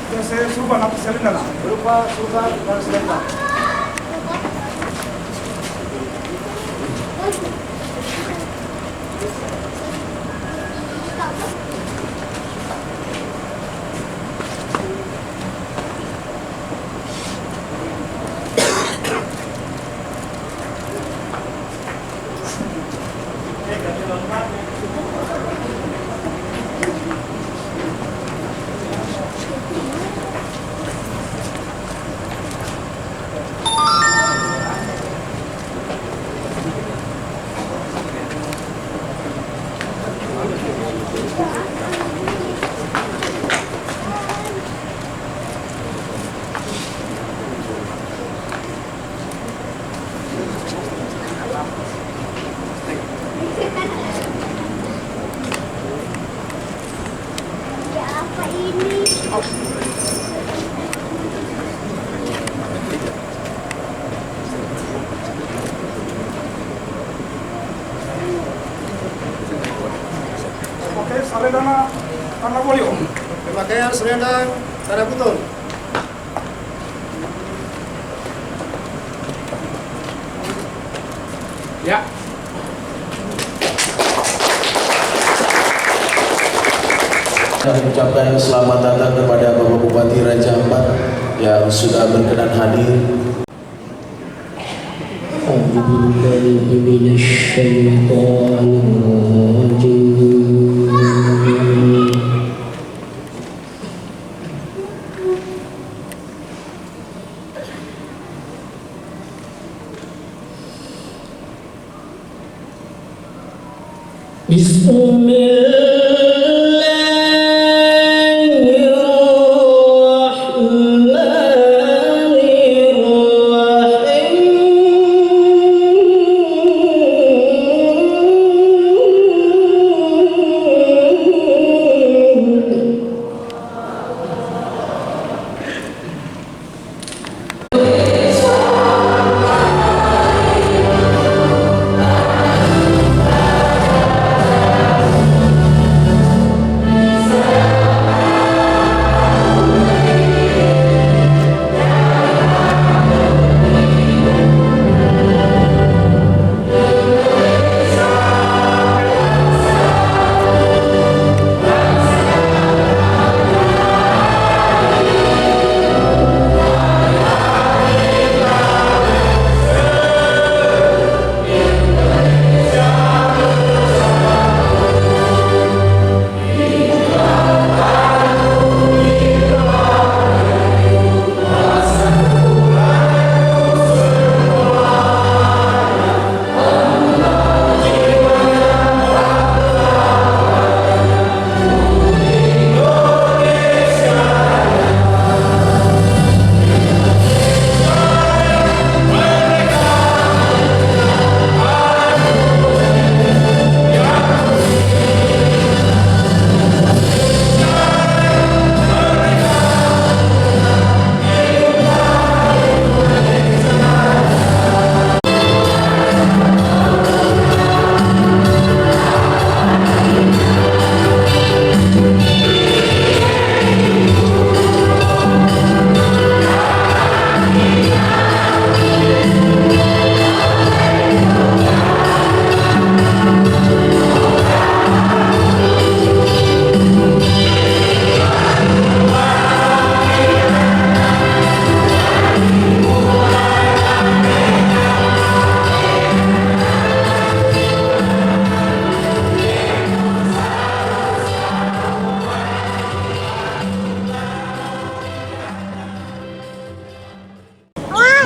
Saya suruh nanti selendang. Berupa surga dan selendang. Oke, selendang tanah polio. Pemakaian selendang tanda betul. Ya. Saya mengucapkan selamat datang kepada Bapak Bupati Raja Ampat yang sudah berkenan hadir.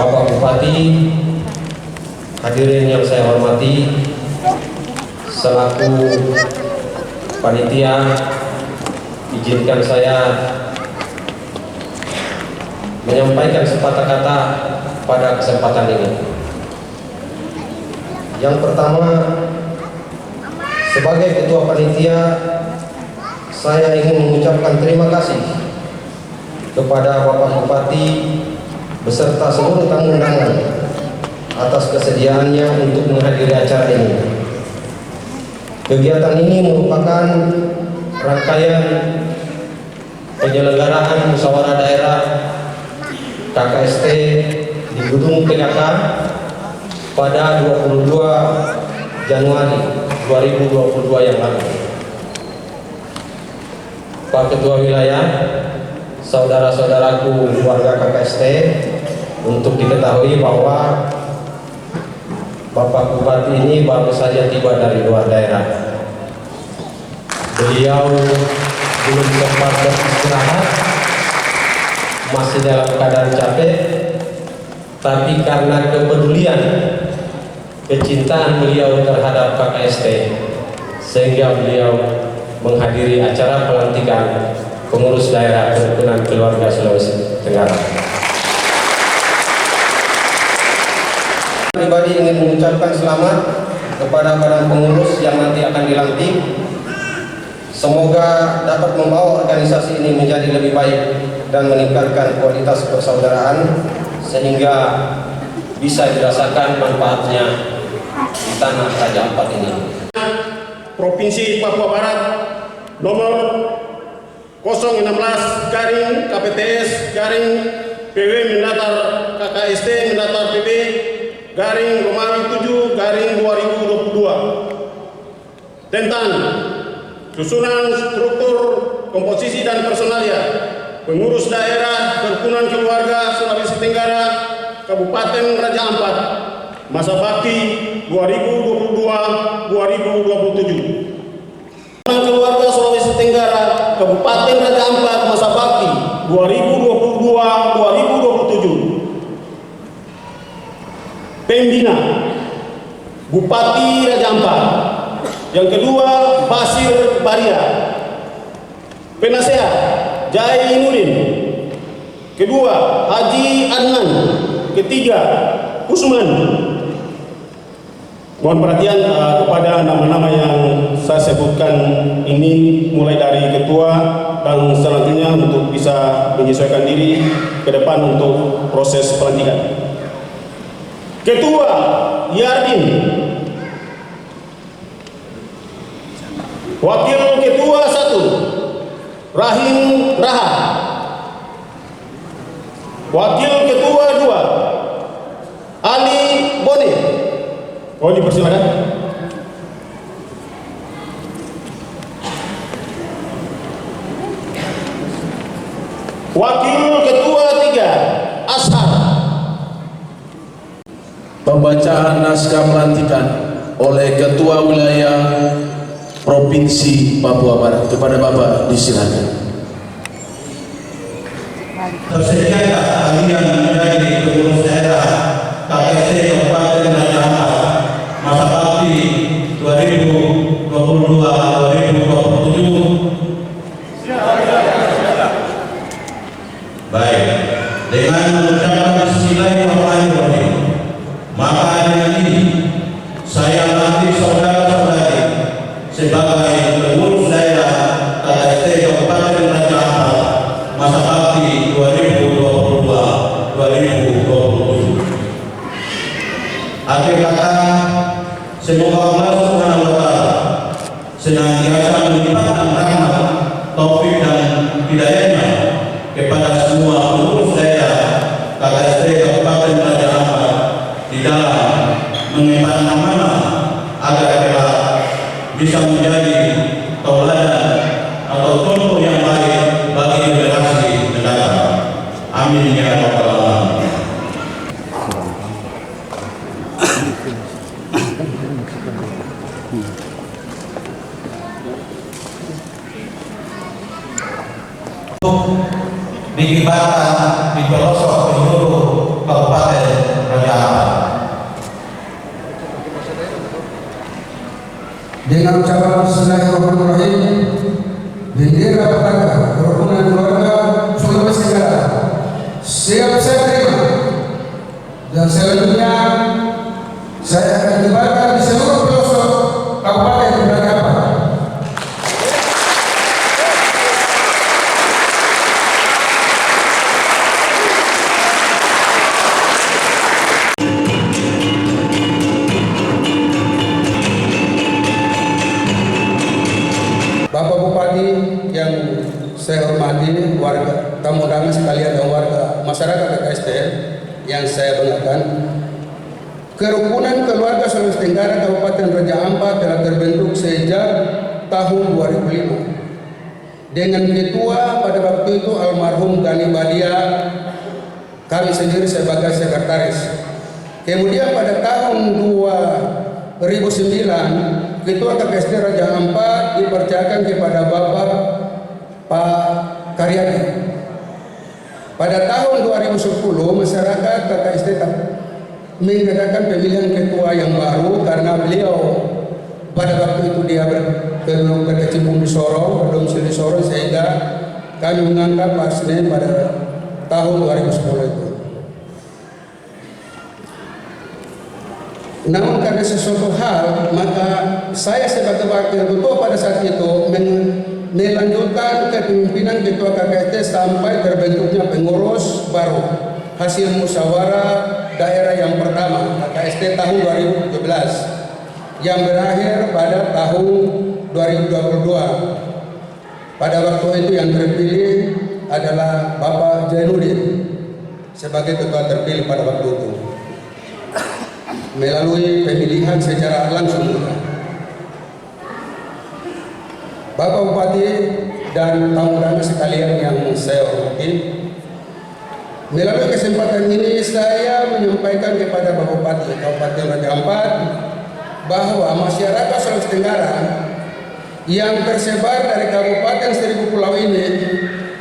Bapak Bupati, hadirin yang saya hormati, selaku panitia, izinkan saya menyampaikan sepatah kata pada kesempatan ini. Yang pertama, sebagai ketua panitia, saya ingin mengucapkan terima kasih kepada Bapak Bupati beserta seluruh tamu undangan atas kesediaannya untuk menghadiri acara ini. Kegiatan ini merupakan rangkaian penyelenggaraan musyawarah daerah KKST di Gedung PKK pada 22 Januari 2022 yang lalu. Pak Ketua Wilayah, saudara-saudaraku warga KKST, untuk diketahui bahwa Bapak Bupati ini baru saja tiba dari luar daerah. Beliau belum sempat beristirahat, masih dalam keadaan capek, tapi karena kepedulian, kecintaan beliau terhadap KKST, sehingga beliau menghadiri acara pelantikan pengurus daerah kerukunan keluarga Sulawesi Tenggara. Pribadi ingin mengucapkan selamat kepada para pengurus yang nanti akan dilantik. Semoga dapat membawa organisasi ini menjadi lebih baik dan meningkatkan kualitas persaudaraan sehingga bisa dirasakan manfaatnya di tanah Raja Ampat ini. Provinsi Papua Barat nomor 016 garing KPTS garing PW mendatar KKST mendatar PB garing Romawi 7 garing 2022 tentang susunan struktur komposisi dan personalia pengurus daerah kerukunan keluarga Sulawesi Tenggara Kabupaten Raja Ampat masa bakti 2022-2027. Keluarga Sulawesi Tenggara Kabupaten Raja Ampat masa bakti 2022-2027. Pembina Bupati Raja Ampat. Yang kedua Basir Baria. Penasehat Jai Nurin. Kedua Haji Adnan. Ketiga Usman. Mohon perhatian kepada nama-nama yang saya sebutkan ini mulai dari ketua dan selanjutnya untuk bisa menyesuaikan diri ke depan untuk proses pelantikan. Ketua Yardin. Wakil Ketua 1 Rahim Raha. Wakil Ketua 2 Ali Bone. Oh, dipersilakan. Wakil Ketua 3 Ashar. Pembacaan naskah pelantikan oleh Ketua Wilayah Provinsi Papua Barat. Kepada Bapak disilakan. Tersediakah kalian menjadi pengurus daerah KKST Kabupaten Raja Ampat masa bakti 2022-2027? Baik, dengan mengucapkan bismillahirrahmanirrahim, maka dengan ini saya melantik saudara-saudari sebagai pengurus daerah KKST Kabupaten Raja Ampat masa bakti 2022-2027. Akhir kata, semoga Allah Subhanahu wa Ta'ala senantiasa melimpahkan rahmat, taufik dan hidayahnya kepada semua pengurus daerah KKST Kabupaten Raja Ampat di dalam mengemban amanah agar kelak bisa menjadi tauladan atau contoh yang baik bagi generasi mendatang. Amin ya rabbal alamin. Dikibarkan di pelosok penjuru Kabupaten Raja Ampat. Dengan ucapan bismillahirrahmanirrahim, bendera putaka kerukunan keluarga Sulawesi Tenggara siap saya terima, dan selanjutnya saya akan kibarkan di seluruh pelosok Kabupaten Raja Ampat. Bapak Bupati yang saya hormati, tamu undangan sekalian dan warga masyarakat KKST yang saya banggakan, kerukunan keluarga Sulawesi Tenggara Kabupaten Raja Ampat telah terbentuk sejak tahun 2005 dengan ketua pada waktu itu almarhum Gani Badia, kami sendiri sebagai sekretaris. Kemudian pada tahun 2009 ketua KKST Raja Ampat dipercayakan kepada Bapak Pak Karyadi. Pada tahun 2010 masyarakat KKST mengadakan pemilihan ketua yang baru karena beliau pada waktu itu dia berkecimpung di Sorong, berdomisili di Sorong, sehingga kami mengangkat Pak Sene pada tahun 2010 itu. Namun karena sesuatu hal, maka saya sebagai wakil ketua pada saat itu melanjutkan kepemimpinan ketua KKST sampai terbentuknya pengurus baru hasil musyawarah daerah yang pertama KKST tahun 2017 yang berakhir pada tahun 2022. Pada waktu itu yang terpilih adalah Bapak Jainuddin sebagai ketua terpilih pada waktu itu melalui pemilihan secara langsung. Bapak Bupati dan tamu undangan sekalian yang saya hormati, melalui kesempatan ini saya menyampaikan kepada Bapak Bupati Kabupaten Raja Ampat bahwa masyarakat Sulawesi Tenggara yang tersebar dari Kabupaten Seribu Pulau ini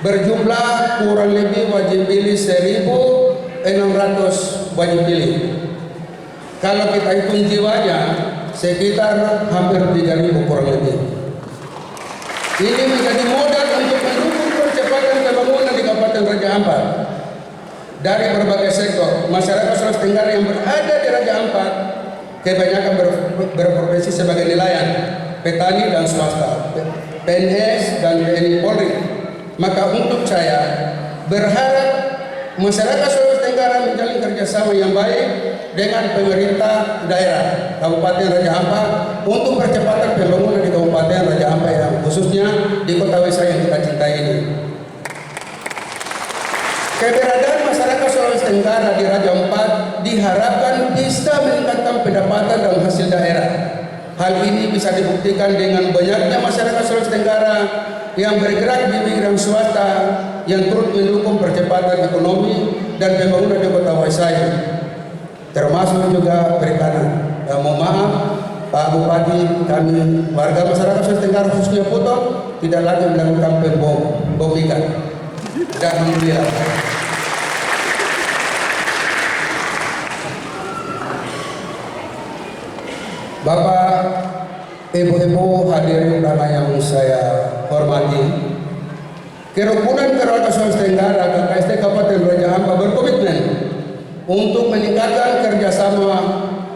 berjumlah kurang lebih wajib pilih 1.600 wajib pilih. Kalau kita hitung jiwanya sekitar hampir 3.000 kurang lebih. Ini menjadi modal untuk mendukung percepatan pembangunan di Kabupaten Raja Ampat. Dari berbagai sektor, masyarakat Sulawesi Tenggara yang berada di Raja Ampat kebanyakan berprofesi sebagai nelayan, petani dan swasta, PNS dan TNI Polri. Maka untuk saya berharap masyarakat Sulawesi Tenggara menjalin kerjasama yang baik dengan pemerintah daerah Kabupaten Raja Ampat untuk percepatan pembangunan di Kabupaten Raja Ampat yang khususnya di Kota Wesa yang kita cintai ini. Keberadaan masyarakat Sulawesi Tenggara di Raja Ampat diharapkan bisa meningkatkan pendapatan dan hasil daerah. Hal ini bisa dibuktikan dengan banyaknya masyarakat Sulawesi Tenggara yang bergerak di bidang swasta yang turut mendukung percepatan ekonomi dan pembangunan di Kota Wesa, termasuk juga perikanan. Mohon maaf Pak Bupati, kami warga masyarakat Sulawesi Tenggara khususnya Puton tidak lagi melakukan bom ikan. Dan alhamdulillah. Bapak, Ibu-ibu hadirin undangan yang saya hormati, kerukunan keluarga Sulawesi Tenggara KKST Kabupaten Raja Ampat berkomitmen untuk meningkatkan kerjasama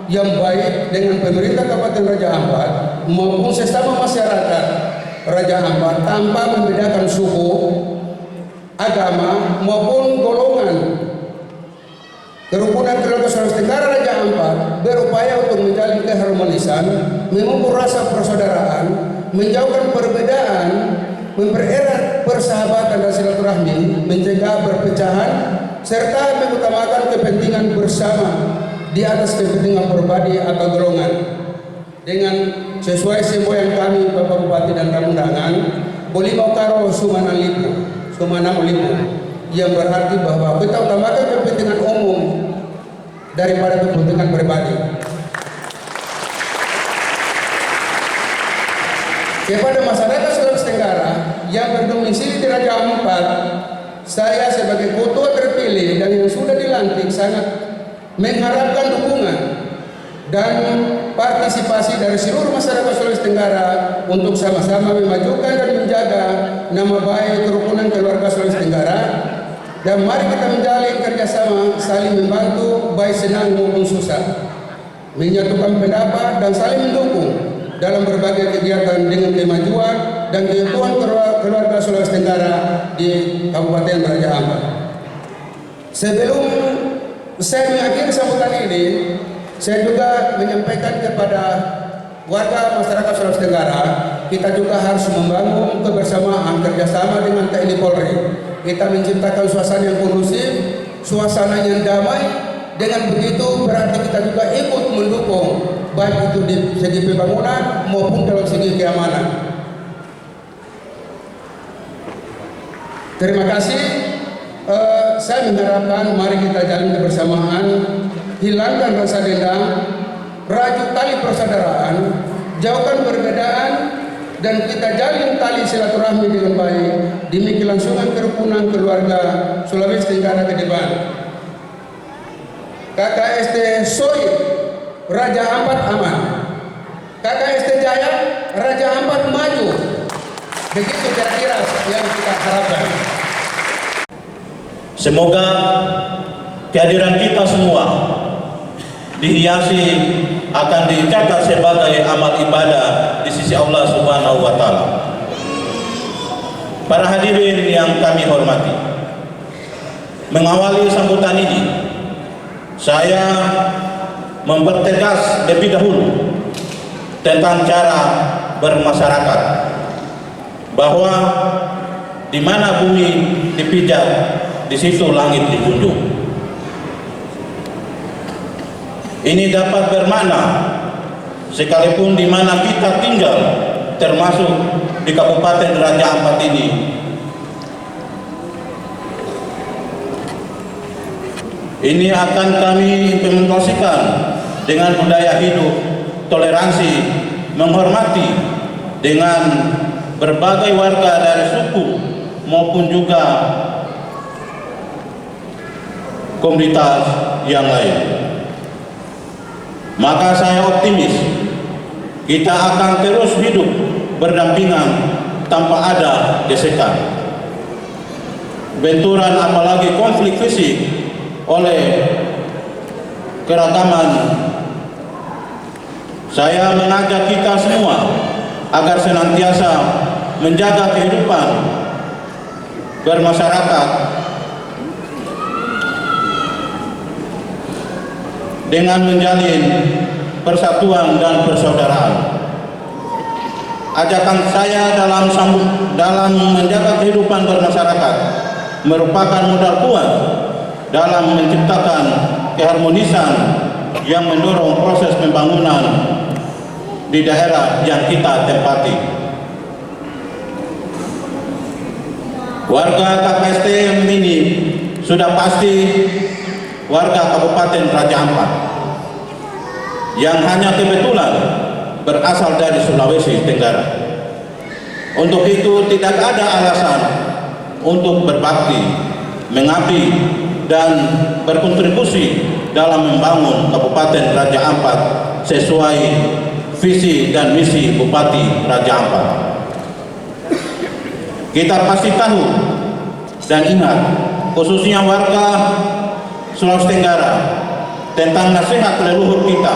yang baik dengan pemerintah Kabupaten Raja Ampat maupun sesama masyarakat Raja Ampat tanpa membedakan suku, agama maupun golongan. Kerukunan keluarga Sulawesi Tenggara Raja Ampat berupaya untuk menjalin keharmonisan, memupur rasa persaudaraan, menjauhkan perbedaan, mempererat persahabatan dan silaturahmi, mencegah perpecahan, serta mengutamakan kepentingan bersama di atas kepentingan pribadi atau golongan. Dengan sesuai semboyan kami Bapak Bupati dan tamu undangan, Bolimau Karo Sumana Lipu, yang berarti bahwa kita utamakan kepentingan umum daripada kepentingan pribadi. Kepada masyarakat Sulawesi Tenggara yang berdomisili di Raja Ampat, saya sebagai ketua terpilih dan yang sudah dilantik sangat mengharapkan dukungan dan partisipasi dari seluruh masyarakat Sulawesi Tenggara untuk sama-sama memajukan dan menjaga nama baik kerukunan keluarga Sulawesi Tenggara. Dan mari kita menjalin kerjasama, saling membantu baik senang maupun susah, menyatukan pendapat dan saling mendukung dalam berbagai kegiatan dengan kemajuan dan keutuhan keluarga Sulawesi Tenggara di Kabupaten Raja Ampat. Sebelum saya mengakhiri sambutan ini, saya juga menyampaikan kepada warga masyarakat Sulawesi Tenggara, kita juga harus membangun kebersamaan kerjasama dengan TNI Polri. Kita menciptakan suasana yang kondusif, suasana yang damai. Dengan begitu berarti kita juga ikut mendukung baik itu di segi pembangunan maupun dalam segi keamanan. Terima kasih. Saya mengharapkan mari kita jalin kebersamaan, hilangkan rasa dendam, rajut tali persaudaraan, jauhkan perbedaan, dan kita jalin tali silaturahmi dengan baik demi kelangsungan kerukunan keluarga Sulawesi Tenggara ke depan. KKST Soy Raja Ampat aman, KKST Jaya Raja Ampat maju. Begitu kira-kira yang kita harapkan. Semoga kehadiran kita semua dihiasi akan dicatat sebagai amal ibadah di sisi Allah Subhanahu wa Ta'ala. Para hadirin yang kami hormati, mengawali sambutan ini, saya mempertegas lebih dahulu tentang cara bermasyarakat, bahwa di mana bumi dipijak, di situ langit dijunjung. Ini dapat bermakna sekalipun di mana kita tinggal, termasuk di Kabupaten Raja Ampat ini, ini akan kami implementasikan dengan budaya hidup, toleransi, menghormati dengan berbagai warga dari suku maupun juga komunitas yang lain. Maka saya optimis kita akan terus hidup berdampingan tanpa ada gesekan, benturan, apalagi konflik fisik oleh keragaman. Saya mengajak kita semua agar senantiasa menjaga kehidupan bermasyarakat dengan menjalin persatuan dan persaudaraan. Ajakan saya dalam menjaga kehidupan bermasyarakat merupakan modal kuat dalam menciptakan keharmonisan yang mendorong proses pembangunan di daerah yang kita tempati. Warga KKST ini sudah pasti warga Kabupaten Raja Ampat yang hanya kebetulan berasal dari Sulawesi Tenggara. Untuk itu tidak ada alasan untuk berbakti, mengabdi, dan berkontribusi dalam membangun Kabupaten Raja Ampat sesuai visi dan misi Bupati Raja Ampat. Kita pasti tahu dan ingat, khususnya warga Sulawesi Tenggara, tentang nasihat leluhur kita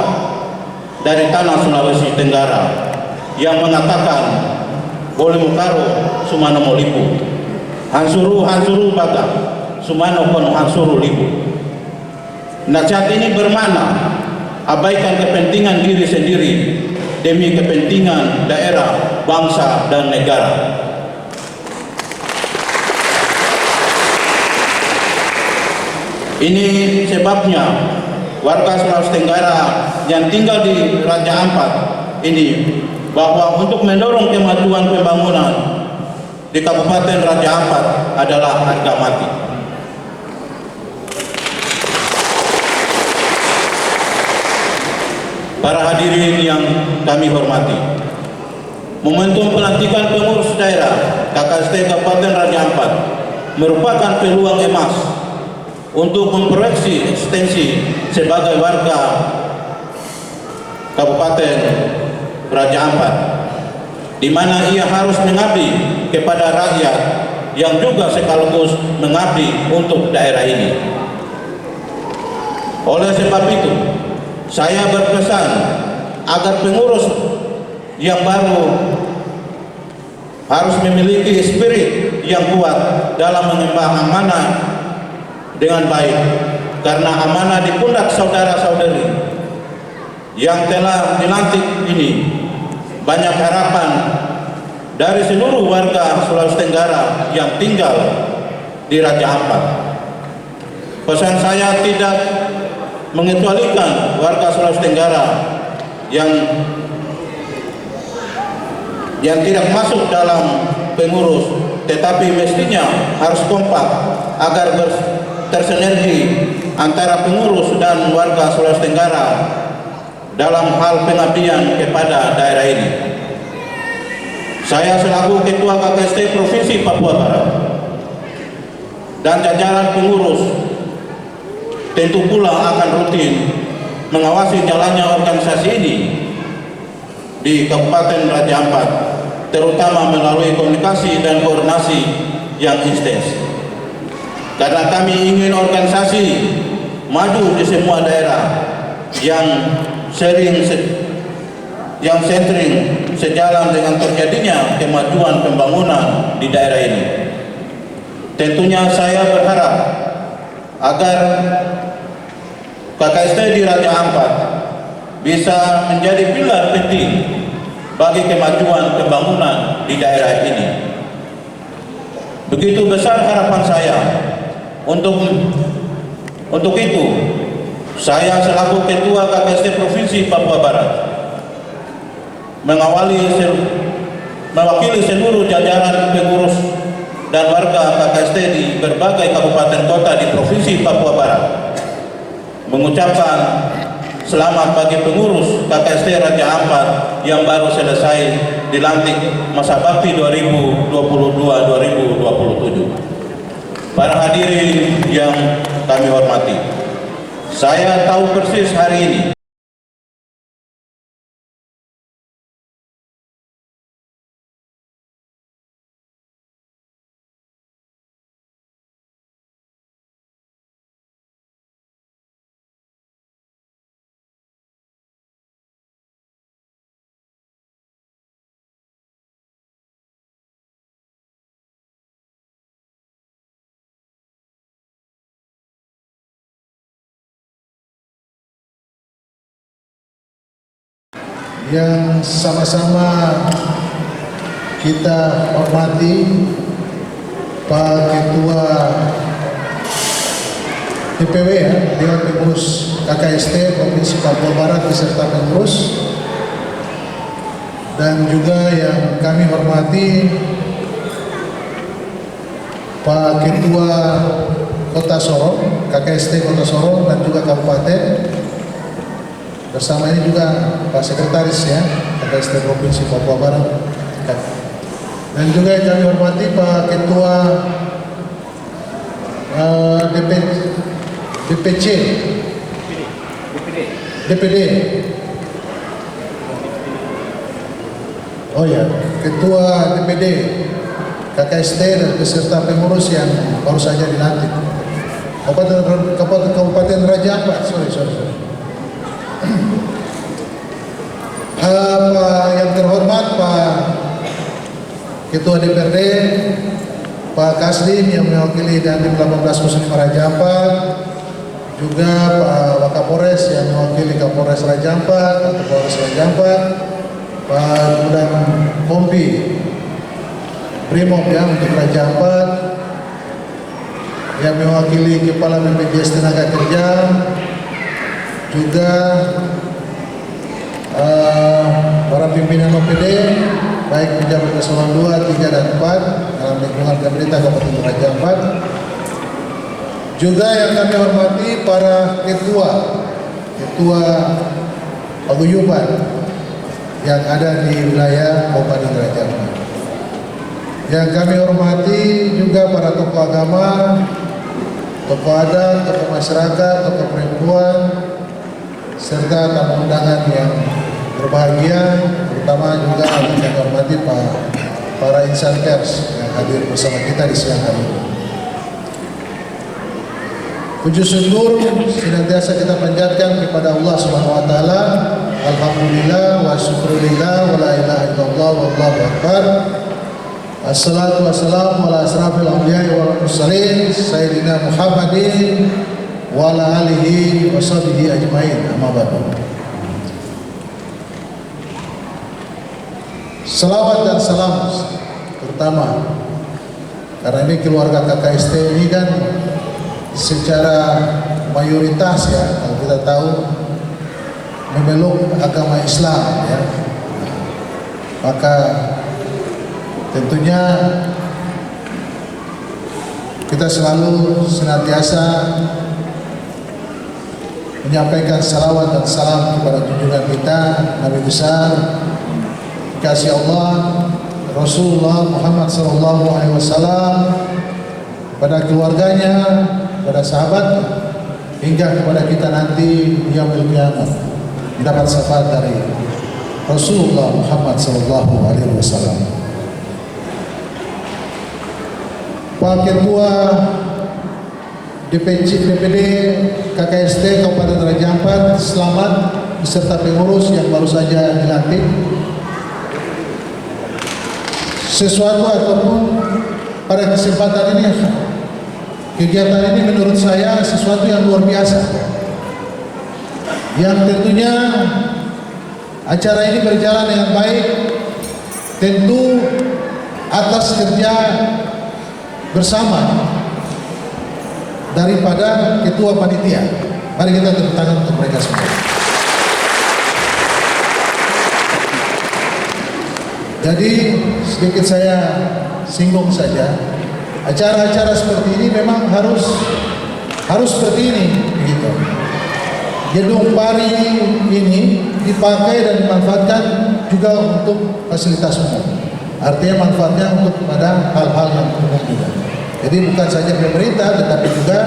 dari tanah Sulawesi Tenggara yang mengatakan boleh mukaro sumano molipu, hansuru bata sumano pun hansuru lipu. Nasihat ini bermakna abaikan kepentingan diri sendiri demi kepentingan daerah, bangsa, dan negara. Ini sebabnya warga Sulawesi Tenggara yang tinggal di Raja Ampat ini, bahwa untuk mendorong kemajuan pembangunan di Kabupaten Raja Ampat adalah harga mati. Para hadirin yang kami hormati, momentum pelantikan pengurus daerah KKST Kabupaten Raja Ampat merupakan peluang emas untuk memproyeksi eksistensi sebagai warga Kabupaten Raja Ampat, di mana ia harus mengabdi kepada rakyat yang juga sekaligus mengabdi untuk daerah ini. Oleh sebab itu, saya berpesan agar pengurus yang baru harus memiliki spirit yang kuat dalam mengemban amanah dengan baik, karena amanah di pundak saudara-saudari yang telah dilantik ini banyak harapan dari seluruh warga Sulawesi Tenggara yang tinggal di Raja Ampat. Pesan saya tidak mengecualikan warga Sulawesi Tenggara yang tidak masuk dalam pengurus, tetapi mestinya harus kompak agar tersinergi antara pengurus dan warga Sulawesi Tenggara dalam hal pengabdian kepada daerah ini. Saya selaku Ketua KKST Provinsi Papua Barat dan jajaran pengurus tentu pula akan rutin mengawasi jalannya organisasi ini di Kabupaten Raja Ampat, terutama melalui komunikasi dan koordinasi yang intens. Karena kami ingin organisasi maju di semua daerah yang sering sejalan dengan terjadinya kemajuan pembangunan di daerah ini. Tentunya saya berharap agar KKST di Raja Ampat bisa menjadi pilar penting bagi kemajuan pembangunan di daerah ini. Begitu besar harapan saya. Untuk itu, saya selaku Ketua KKST Provinsi Papua Barat mewakili seluruh jajaran pengurus dan warga KKST di berbagai kabupaten kota di Provinsi Papua Barat mengucapkan selamat bagi pengurus KKST Raja Ampat yang baru selesai dilantik masa bakti 2022-2027. Para hadirin yang kami hormati, saya tahu persis hari ini yang sama-sama kita hormati Pak Ketua DPW ya, Dewan Pengurus KKST Provinsi Papua Barat beserta pengurus, dan juga yang kami hormati Pak Ketua Kota Sorong, KKST Kota Sorong dan juga Kabupaten. Bersama ini juga Pak Sekretaris ya, KKST Provinsi Papua Barat. Dan juga yang kami hormati Pak Ketua DPD. Oh ya, Ketua DPD KKST dan beserta pengurus yang baru saja dilantik. Kabupaten Raja Ampat, sorry. Yang terhormat Pak Ketua DPRD, Pak Kasdim yang mewakili Dandim 1805 Raja Ampat, juga Pak Wakapolres yang mewakili Kapolres Raja Ampat atau Polres Raja Ampat, Pak Gudang Kompi Brimob ya untuk Raja Ampat, yang mewakili Kepala BPJS Tenaga Kerja, juga para pimpinan OPD baik pejabat eselon 2, 3, dan 4 dalam lingkungan pemerintah Kabupaten Raja Ampat. Juga yang kami hormati para ketua paguyuban yang ada di wilayah Kabupaten Raja Ampat. Yang kami hormati juga para tokoh agama, tokoh adat, tokoh masyarakat, tokoh perempuan, serta tamu undangan yang berbahagia, terutama juga yang kami hormati para insan pers yang hadir bersama kita di siang hari ini. Puji syukur senantiasa kita panjatkan kepada Allah Subhanahu wa taala. Alhamdulillah wa syukurillah wa la ilaha illallah wallahu akbar. Assalatu wassalamu ala asrafil anbiya'i wal mursalin sayyidina Muhammadin wa ala alihi wa sahbihi ajmain. Amma ba'du. selawat dan salam terutama karena ini keluarga KKST ini kan secara mayoritas ya, kalau kita tahu memeluk agama Islam ya, maka tentunya kita selalu senantiasa menyampaikan salawat dan salam kepada junjungan kita Nabi besar kasih Allah Rasulullah Muhammad SAW, pada keluarganya, pada sahabatnya, hingga kepada kita nanti di yaumil qiyamah mendapat syafaat dari Rasulullah Muhammad SAW. Pak Ketua DPD KKST Kabupaten Raja Ampat, selamat beserta pengurus yang baru saja dilantik. Sesuatu ataupun pada kesempatan ini, kegiatan ini menurut saya sesuatu yang luar biasa, yang tentunya acara ini berjalan dengan baik, tentu atas kerja bersama daripada ketua panitia. Mari kita tepuk tangan untuk mereka semua. Jadi sedikit saya singgung saja, acara-acara seperti ini memang harus seperti ini, begitu. Gedung Pari ini dipakai dan dimanfaatkan juga untuk fasilitas umum. Artinya manfaatnya untuk pada hal-hal yang umum juga. Jadi bukan saja pemerintah, tetapi juga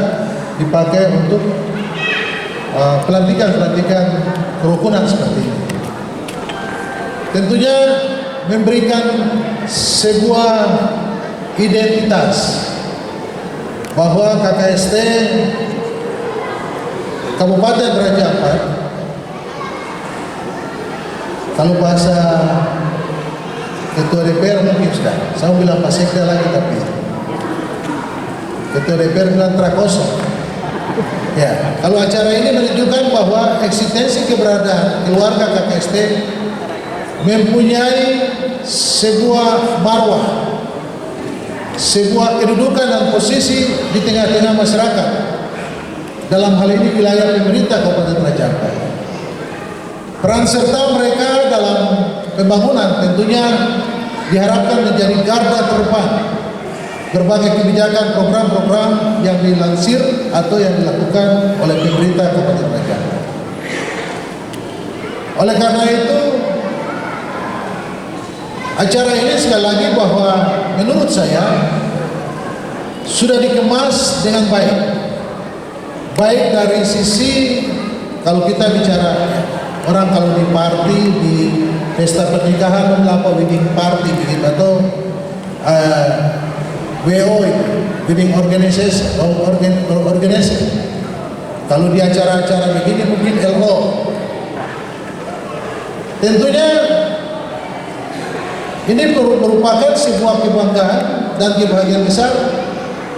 dipakai untuk pelantikan-pelantikan kerukunan seperti ini. Tentunya memberikan sebuah identitas bahwa KKST Kabupaten Raja Ampat, kalau bahasa Ketua DPR mungkin sudah, saya bilang Pak Sekda lagi, tapi Ketua DPR bilang trakosong. Ya, kalau acara ini menunjukkan bahwa eksistensi keberadaan keluarga KKST mempunyai sebuah marwah, sebuah kedudukan dan posisi di tengah-tengah masyarakat, dalam hal ini wilayah pemerintah Kabupaten Raja Ampat. Peran serta mereka dalam pembangunan tentunya diharapkan menjadi garda terdepan berbagai kebijakan program-program yang dilansir atau yang dilakukan oleh pemerintah Kabupaten Raja Ampat. Oleh karena itu, acara ini sekali lagi bahwa menurut saya sudah dikemas dengan baik. Baik dari sisi, kalau kita bicara orang kalau di party, di pesta pernikahan apa wedding party begitu, atau WO itu, wedding organization atau organization. Kalau di acara-acara begini mungkin LO. Tentunya ini merupakan sebuah kebanggaan dan kebahagiaan besar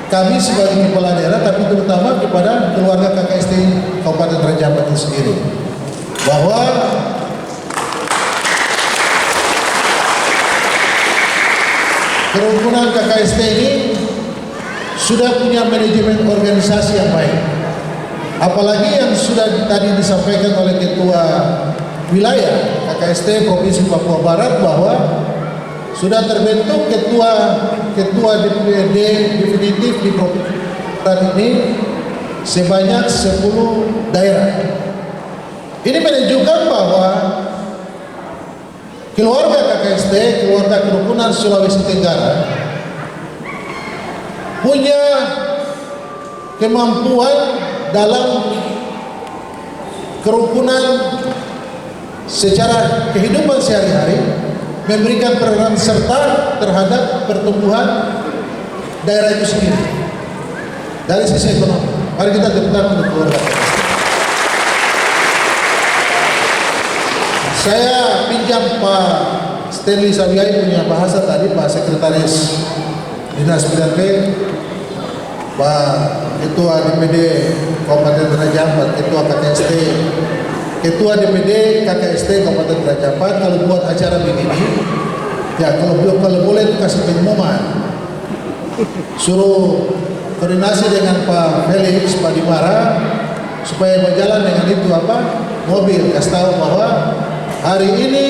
kami sebagai kepala daerah, tapi terutama kepada keluarga KKST Kabupaten Raja Ampat itu sendiri, bahwa kerukunan KKST ini sudah punya manajemen organisasi yang baik. Apalagi yang sudah tadi disampaikan oleh Ketua Wilayah KKST Provinsi Papua Barat, bahwa sudah terbentuk ketua DPD definitif di Provinsi Barat ini sebanyak 10 daerah. Ini menunjukkan bahwa keluarga KKST, keluarga kerukunan Sulawesi Tenggara, punya kemampuan dalam kerukunan secara kehidupan sehari-hari, memberikan peran serta terhadap pertumbuhan daerah itu sendiri dari sisi ekonomi. Mari kita tepuk untuk keluarga. Saya pinjam Pak Stanley Sawiai punya bahasa tadi, Pak Sekretaris Dinas Bidang P, Pak Ketua DPD Kabupaten Raja Ampat, Ketua KKST, Ketua DPD KKST Kabupaten Raja Ampat. Kalau buat acara begini Ya kalau boleh itu kasih pengumuman, suruh koordinasi dengan Pak Felix Padimara supaya berjalan dengan itu mobil, kasih tahu bahwa hari ini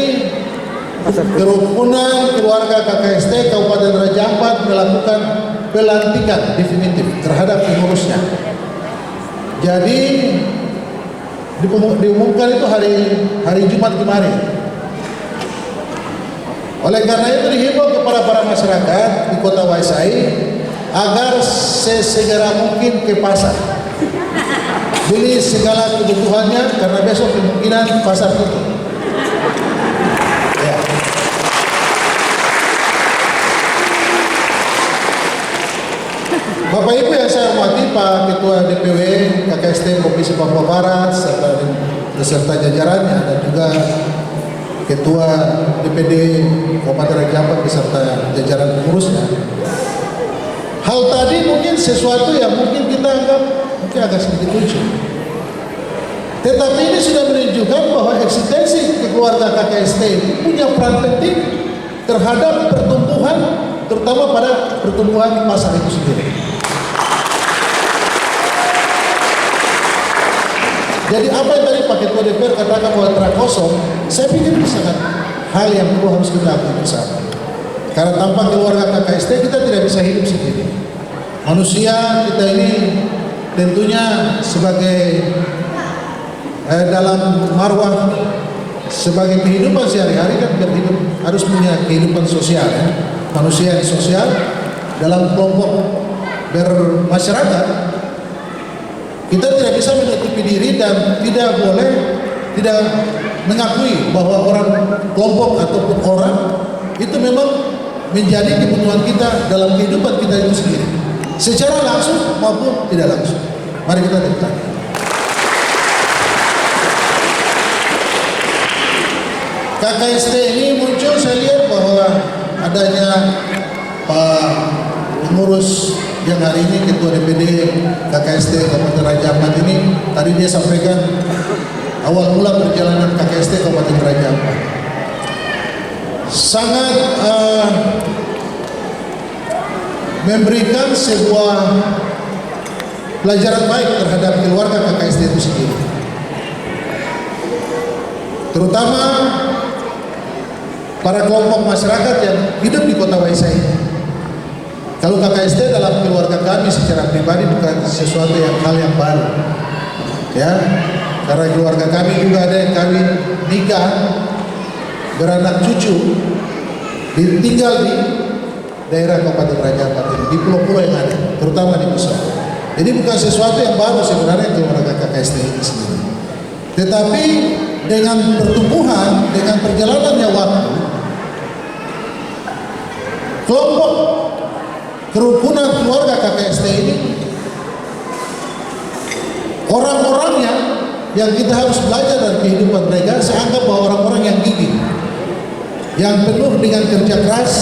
kerukunan keluarga KKST Kabupaten Raja Ampat melakukan pelantikan definitif terhadap pengurusnya. Jadi diumumkan itu hari Jumat kemarin. Oleh karena itu dihimbau kepada para masyarakat di Kota Waisai agar sesegera mungkin ke pasar, beli segala kebutuhannya karena besok kemungkinan pasar tutup. Ya. Bapak Ibu yang saya hormati, Pak Ketua DPW KKST Provinsi Papua Barat serta beserta jajarannya dan juga Ketua DPD Kabupaten Raja Ampat beserta jajaran pengurusnya. Hal tadi mungkin sesuatu yang mungkin kita anggap mungkin agak sedikit lucu. Tetapi ini sudah menunjukkan bahwa eksistensi keluarga KKST itu punya peran penting terhadap pertumbuhan, terutama pada pertumbuhan pasar itu sendiri. Jadi apa yang tadi Pak Ketua DPR katakan bahwa terak kosong, saya pikir itu sangat hal yang perlu harus kita akui bersama. Karena tanpa keluarga KKST kita tidak bisa hidup sendiri. Manusia kita ini tentunya sebagai dalam marwah sebagai kehidupan sehari-hari kan berhidup harus punya kehidupan sosial ya. Manusia yang sosial dalam kelompok bermasyarakat. Kita tidak bisa menutupi diri dan tidak boleh tidak mengakui bahwa orang kelompok ataupun orang itu memang menjadi kebutuhan kita dalam kehidupan kita itu sendiri, secara langsung maupun tidak langsung. Mari kita dengar. KKST ini muncul, saya lihat bahwa adanya Pak pengurus yang hari ini Ketua DPD KKST Kabupaten Raja Ampat ini, tadi dia sampaikan awal mula perjalanan KKST Kabupaten Raja Ampat sangat memberikan sebuah pelajaran baik terhadap keluarga KKST itu sendiri, terutama para kelompok masyarakat yang hidup di Kota Waisai. Kalau KKST dalam keluarga kami secara pribadi bukan sesuatu hal yang baru, ya. Karena keluarga kami juga ada yang kawin, nikah, beranak cucu, tinggal di daerah Kabupaten Raja Ampat ini, di pulau-pulau yang ada, terutama di pusat. Jadi bukan sesuatu yang baru sebenarnya keluarga KKST ini sendiri. Tetapi dengan pertumbuhan, dengan perjalanannya waktu, kelompok kerukunan keluarga KKST ini, orang-orangnya yang kita harus belajar dari kehidupan mereka, saya anggap bahwa orang-orang yang gigih, yang penuh dengan kerja keras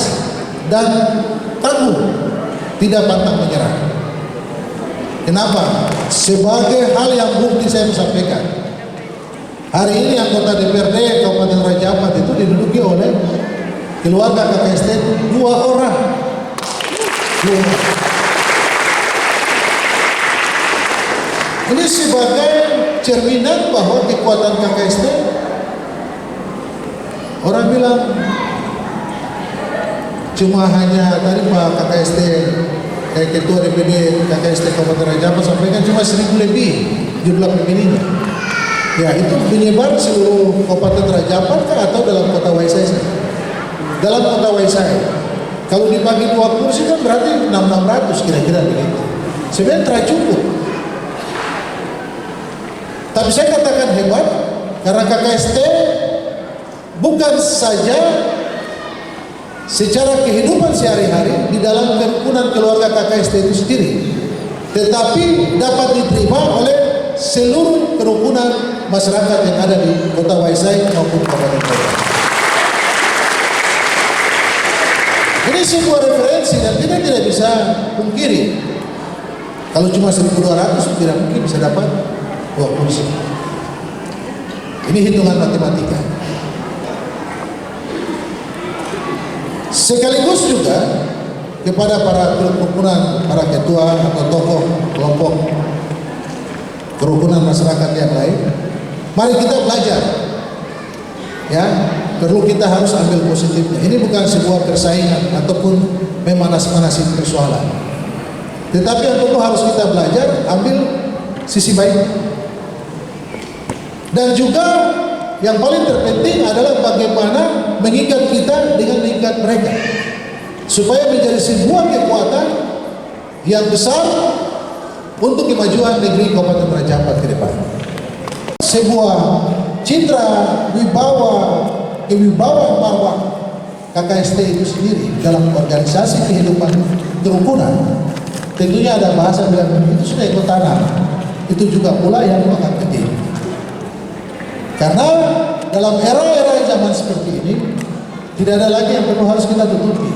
dan tangguh, tidak pantang menyerah. Kenapa? Sebagai hal yang bukti saya sampaikan, hari ini anggota DPRD Kabupaten Raja Ampat itu diduduki oleh keluarga KKST itu 2 orang. Ini sebagai cerminan bahwa kekuatan KKST, orang bilang cuma hanya tadi Pak KKST Ketua DPD KKST Kabupaten Raja Ampat sampaikan cuma 1.000 lebih jumlah pemilihnya. Ya itu menyebar seluruh Kabupaten Raja Ampat atau dalam Kota Waisai saja. Dalam Kota Waisai kalau dibagi 2 kursi kan berarti 600 kira-kira begitu. Sebenarnya tidak cukup. Tapi saya katakan hebat karena KKST bukan saja secara kehidupan sehari-hari di dalam kerukunan keluarga KKST itu sendiri, tetapi dapat diterima oleh seluruh kerukunan masyarakat yang ada di Kota Waisai maupun Kabupaten Kota. Ini sebuah referensi dan kita tidak bisa pungkiri kalau cuma 1.200 tidak mungkin bisa dapat 2 kursi. Ini hitungan matematika. Sekaligus juga kepada para kerukunan, para ketua atau tokoh kelompok kerukunan masyarakat yang lain, mari kita belajar. Ya, perlu kita harus ambil positifnya. Ini bukan sebuah persaingan ataupun memanas-manasi persoalan. Tetapi yang perlu harus kita belajar, ambil sisi baik. Dan juga yang paling terpenting adalah bagaimana mengikat kita dengan mengikat mereka, supaya menjadi sebuah kekuatan yang besar untuk kemajuan negeri Kabupaten Raja Ampat ke depan. Sebuah citra, wibawa, kewibawaan marwah KKST itu sendiri dalam organisasi kehidupan kerukunan, tentunya ada bahasa bilang itu sudah ikut tanam. Itu juga pula yang akan penting. Karena dalam era-era zaman seperti ini tidak ada lagi yang perlu harus kita tutupi.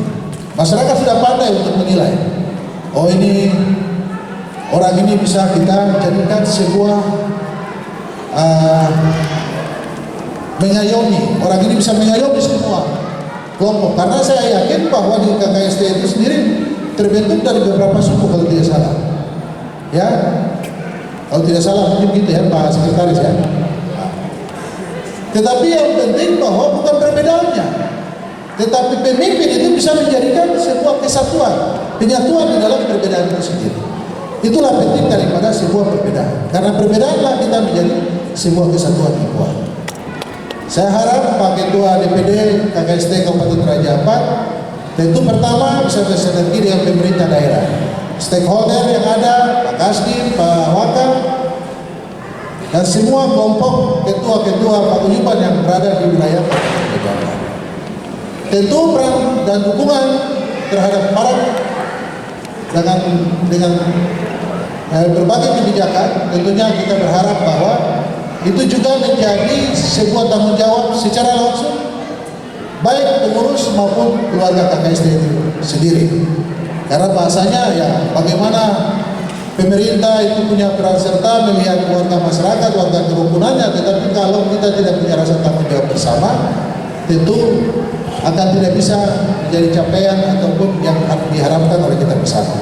Masyarakat sudah pandai untuk menilai. Oh, ini orang ini bisa kita jadikan sebuah mengayomi. Orang ini bisa mengayomi semua kelompok. Karena saya yakin bahwa di KKST itu sendiri terbentuk dari beberapa suku kalau tidak salah. Ya, kalau tidak salah mungkin gitu ya Pak Sekretaris ya. Tetapi yang penting bahwa bukan perbedaannya, tetapi pemimpin itu bisa menjadikan sebuah kesatuan, penyatuan di dalam perbedaan itu sendiri. Itulah penting daripada sebuah perbedaan. Karena perbedaanlah kita menjadi sebuah kesatuan yang kuat. Saya harap Pak Ketua DPD KKST Kabupaten Raja Ampat tentu pertama bisa bersinergi dengan pemerintah daerah, stakeholder yang ada, Pak Kasdim, Pak Wakil, dan semua kelompok ketua-ketua paguyuban yang berada di wilayah Kabupaten Raja Ampat. Tentu peran dan dukungan terhadap para dengan berbagai kebijakan, tentunya kita berharap bahwa itu juga menjadi sebuah tanggung jawab secara langsung baik pengurus maupun keluarga KKST itu sendiri. Karena bahasanya ya bagaimana pemerintah itu punya peran serta melihat warga masyarakat, warga kerukunannya, tetapi kalau kita tidak punya rasa tanggung jawab bersama, tentu akan tidak bisa menjadi capaian ataupun yang diharapkan oleh kita bersama.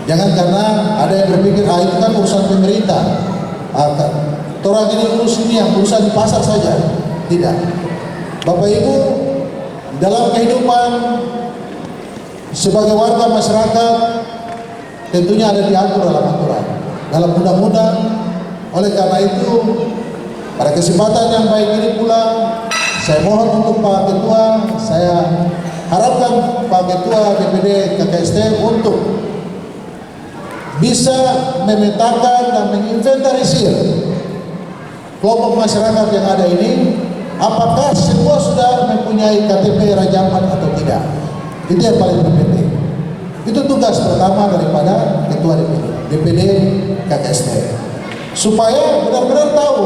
Jangan karena ada yang berpikir itu kan urusan pemerintah, orang ini urus ini yang urusan di pasar saja. Tidak. Bapak Ibu, dalam kehidupan sebagai warga masyarakat tentunya ada diatur dalam aturan, dalam undang-undang. Oleh karena itu, pada kesempatan yang baik ini pula, saya mohon untuk Pak Ketua, saya harapkan Pak Ketua DPD KKST untuk bisa memetakan dan menginventarisir kelompok masyarakat yang ada ini, apakah semua sudah mempunyai KTP Raja Ampat atau tidak. Itu yang paling penting. Itu tugas pertama daripada Ketua DPD KKST, supaya benar-benar tahu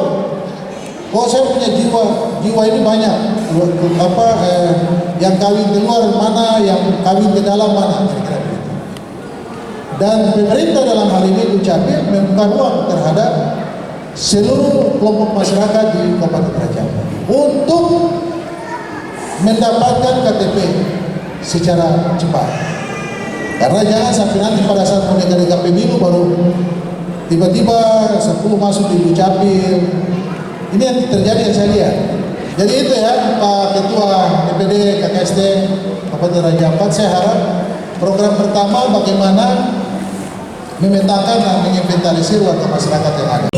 kalau saya punya jiwa ini banyak, yang kawin keluar mana, yang kawin ke dalam mana, kira-kira begitu. Dan pemerintah dalam hal ini Dukcapil membuka ruang terhadap seluruh kelompok masyarakat di Kabupaten Raja Ampat untuk mendapatkan KTP secara cepat. Karena jangan sampai nanti pada saat mendekati pemilu baru tiba-tiba 10 masuk di Dukcapil. Ini yang terjadi yang saya lihat. Jadi itu ya Pak Ketua DPD KKST Kabupaten Raja Ampat, saya harap program pertama bagaimana memetakan dan menginventarisir warga masyarakat yang ada.